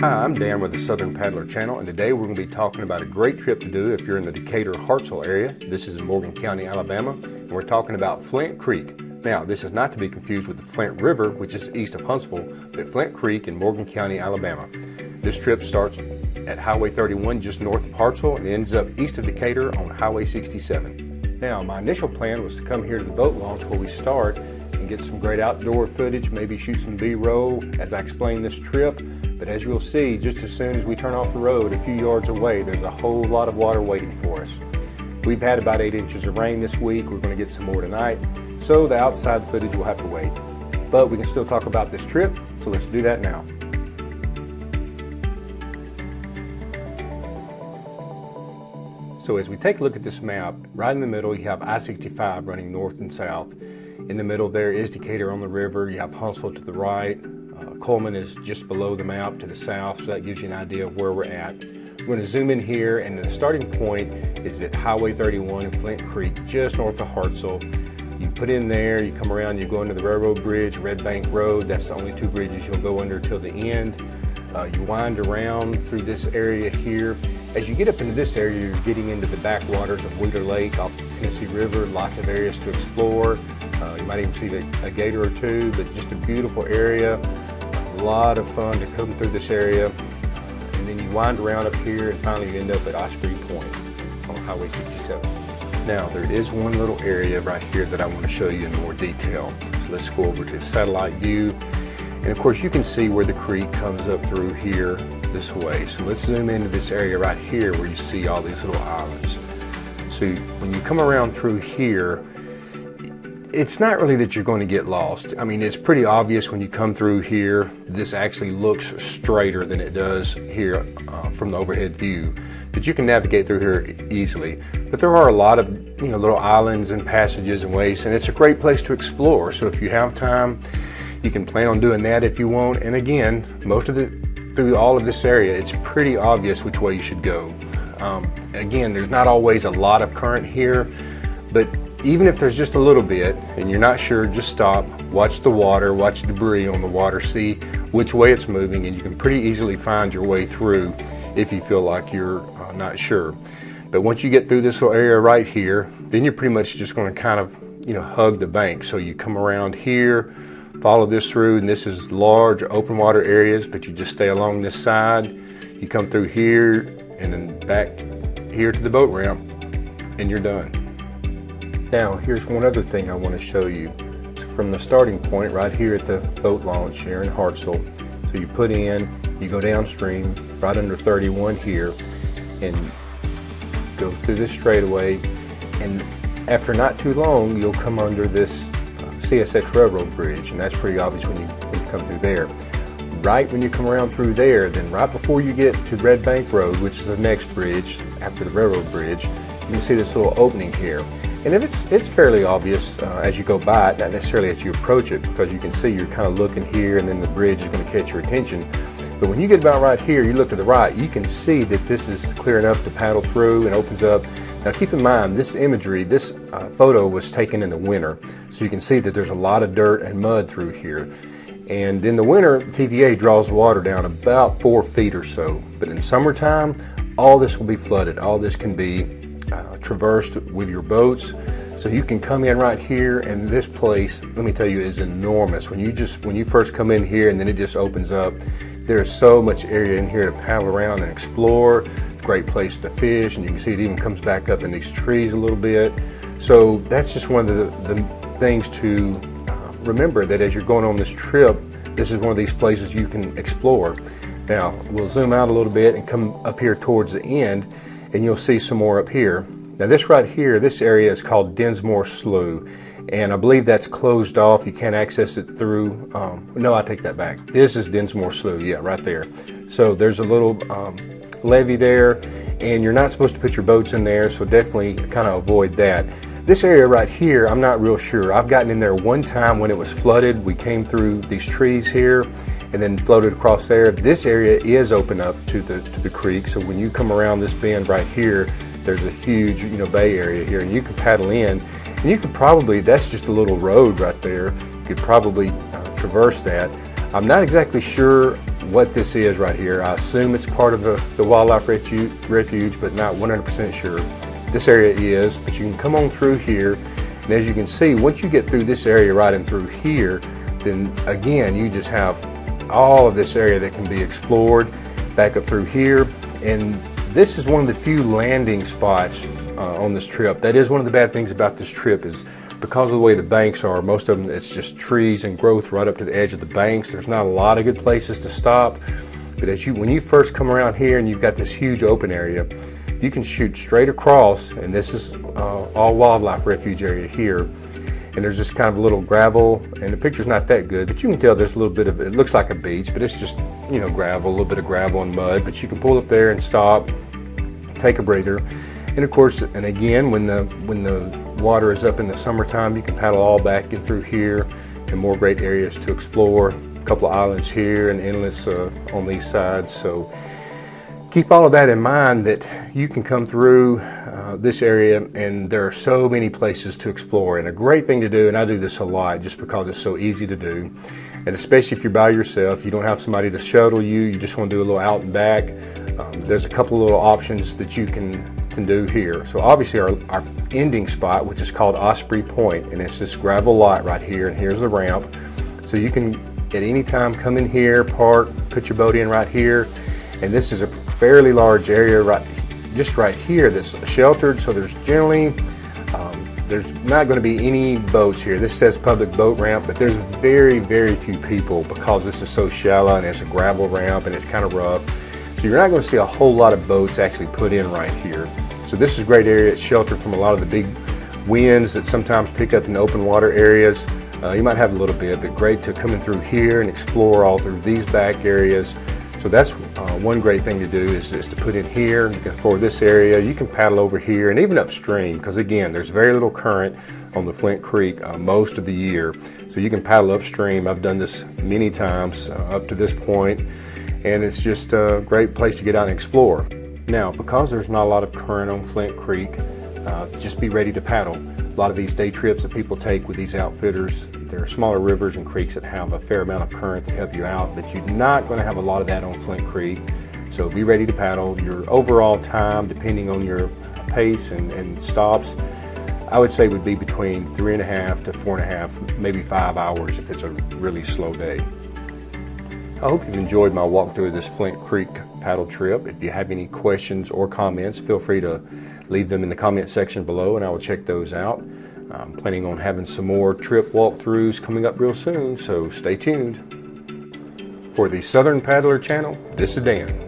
Hi, I'm Dan with the Southern Paddler Channel, and today we're going to be talking about a great trip to do if you're in the Decatur, Hartselle area. This is in Morgan County, Alabama, and we're talking about Flint Creek. Now, this is not to be confused with the Flint River, which is east of Huntsville, but Flint Creek in Morgan County, Alabama. This trip starts at Highway 31 just north of Hartselle and ends up east of Decatur on Highway 67. Now, my initial plan was to come here to the boat launch where we start and get some great outdoor footage, maybe shoot some B-roll as I explain this trip. But as you'll see, just as soon as we turn off the road a few yards away, there's a whole lot of water waiting for us. We've had about 8 inches of rain this week. We're going to get some more tonight, so the outside footage will have to wait. But we can still talk about this trip, so let's do that now. So as we take a look at this map, right in the middle you have I-65 running north and south. In the middle there is Decatur on the river. You have Huntsville to the right. Coleman is just below the map to the south, so that gives you an idea of where we're at. We're going to zoom in here, and the starting point is at Highway 31 in Flint Creek, just north of Hartselle. You put in there, you come around, you go into the railroad bridge, Red Bank Road. That's the only two bridges you'll go under till the end. You wind around through this area here. As you get up into this area, you're getting into the backwaters of Wheeler Lake off the Tennessee River. Lots of areas to explore. You might even see a gator or two, but just a beautiful area. A lot of fun to come through this area. And then you wind around up here and finally you end up at Osprey Point on Highway 67. Now there is one little area right here that I want to show you in more detail. So let's go over to satellite view. And of course you can see where the creek comes up through here this way. So let's zoom into this area right here where you see all these little islands. So when you come around through here, it's not really that you're going to get lost. I mean, it's pretty obvious when you come through here. This actually looks straighter than it does here from the overhead view. But you can navigate through here easily. But there are a lot of little islands and passages and ways, and it's a great place to explore. So if you have time, you can plan on doing that if you want. And again, through all of this area, it's pretty obvious which way you should go. Again, there's not always a lot of current here, but even if there's just a little bit and you're not sure, just stop, watch the water, watch debris on the water, see which way it's moving, and you can pretty easily find your way through if you feel like you're not sure. But once you get through this little area right here, then you're pretty much just going to kind of hug the bank. So you come around here, follow this through, and this is large open water areas, but you just stay along this side. You come through here and then back here to the boat ramp, and you're done. Now, here's one other thing I want to show you. So from the starting point right here at the boat launch here in Hartselle, so you put in, you go downstream right under 31 here and go through this straightaway, and after not too long you'll come under this CSX Railroad Bridge, and that's pretty obvious when you come through there. Right when you come around through there, then right before you get to Red Bank Road, which is the next bridge after the railroad bridge, you can see this little opening here. And if it's fairly obvious as you go by it, not necessarily as you approach it, because you can see you're kind of looking here and then the bridge is going to catch your attention. But when you get about right here, you look to the right, you can see that this is clear enough to paddle through and opens up. Now keep in mind, this imagery, this photo was taken in the winter, so you can see that there's a lot of dirt and mud through here. And in the winter, TVA draws water down about 4 feet or so. But in summertime, all this will be flooded. All this can be traversed with your boats. So you can come in right here, and this place, let me tell you, is enormous. When you first come in here and then it just opens up, there's so much area in here to paddle around and explore. It's a great place to fish, and you can see it even comes back up in these trees a little bit. So that's just one of the things to remember, that as you're going on this trip, this is one of these places you can explore. Now we'll zoom out a little bit and come up here towards the end, and you'll see some more up here. Now this right here, this area is called Dinsmore Slough, and I believe that's closed off. You can't access it through, no, I take that back. This is Dinsmore Slough, yeah, right there. So there's a little levee there, and you're not supposed to put your boats in there, so definitely kind of avoid that. This area right here, I'm not real sure. I've gotten in there one time when it was flooded. We came through these trees here and then floated across there. This area is open up to the creek, so when you come around this bend right here, there's a huge bay area here, and you can paddle in, and you could probably, that's just a little road right there, you could probably traverse that. I'm not exactly sure what this is right here. I assume it's part of the wildlife refuge, but not 100% sure. This area is, but you can come on through here, and as you can see, once you get through this area right in through here, then again, you just have all of this area that can be explored back up through here. And this is one of the few landing spots on this trip. That is one of the bad things about this trip, is because of the way the banks are, most of them, it's just trees and growth right up to the edge of the banks. There's not a lot of good places to stop. But when you first come around here and you've got this huge open area, you can shoot straight across, and this is all wildlife refuge area here. And there's just kind of a little gravel, and the picture's not that good, but you can tell there's a little bit of, it looks like a beach, but it's just, you know, gravel, a little bit of gravel and mud. But you can pull up there and stop, take a breather. And of course, and again, when the water is up in the summertime, you can paddle all back in through here, and more great areas to explore. A couple of islands here and inlets on these sides. So keep all of that in mind, that you can come through this area, and there are so many places to explore. And a great thing to do, and I do this a lot just because it's so easy to do, and especially if you're by yourself, you don't have somebody to shuttle you, you just want to do a little out and back, there's a couple of little options that you can do here. So obviously our ending spot, which is called Osprey Point, and it's this gravel lot right here, and here's the ramp. So you can at any time come in here, park, put your boat in right here, and this is a fairly large area just right here that's sheltered. So there's generally there's not going to be any boats here. This says public boat ramp, but there's very, very few people because this is so shallow and it's a gravel ramp and it's kind of rough. So you're not going to see a whole lot of boats actually put in right here. So this is a great area. It's sheltered from a lot of the big winds that sometimes pick up in the open water areas. You might have a little bit, but great to come in through here and explore all through these back areas. So that's one great thing to do, is to put in here. You can explore this area. You can paddle over here and even upstream, because again, there's very little current on the Flint Creek most of the year. So you can paddle upstream. I've done this many times up to this point, and it's just a great place to get out and explore. Now, because there's not a lot of current on Flint Creek, just be ready to paddle. A lot of these day trips that people take with these outfitters, there are smaller rivers and creeks that have a fair amount of current to help you out, but you're not going to have a lot of that on Flint Creek. So be ready to paddle. Your overall time, depending on your pace and stops, I would say would be between 3.5 to 4.5, maybe 5 hours if it's a really slow day. I hope you've enjoyed my walk through this Flint Creek paddle trip. If you have any questions or comments, feel free to leave them in the comment section below, and I will check those out. I'm planning on having some more trip walkthroughs coming up real soon, so stay tuned. For the Southern Paddler channel, this is Dan.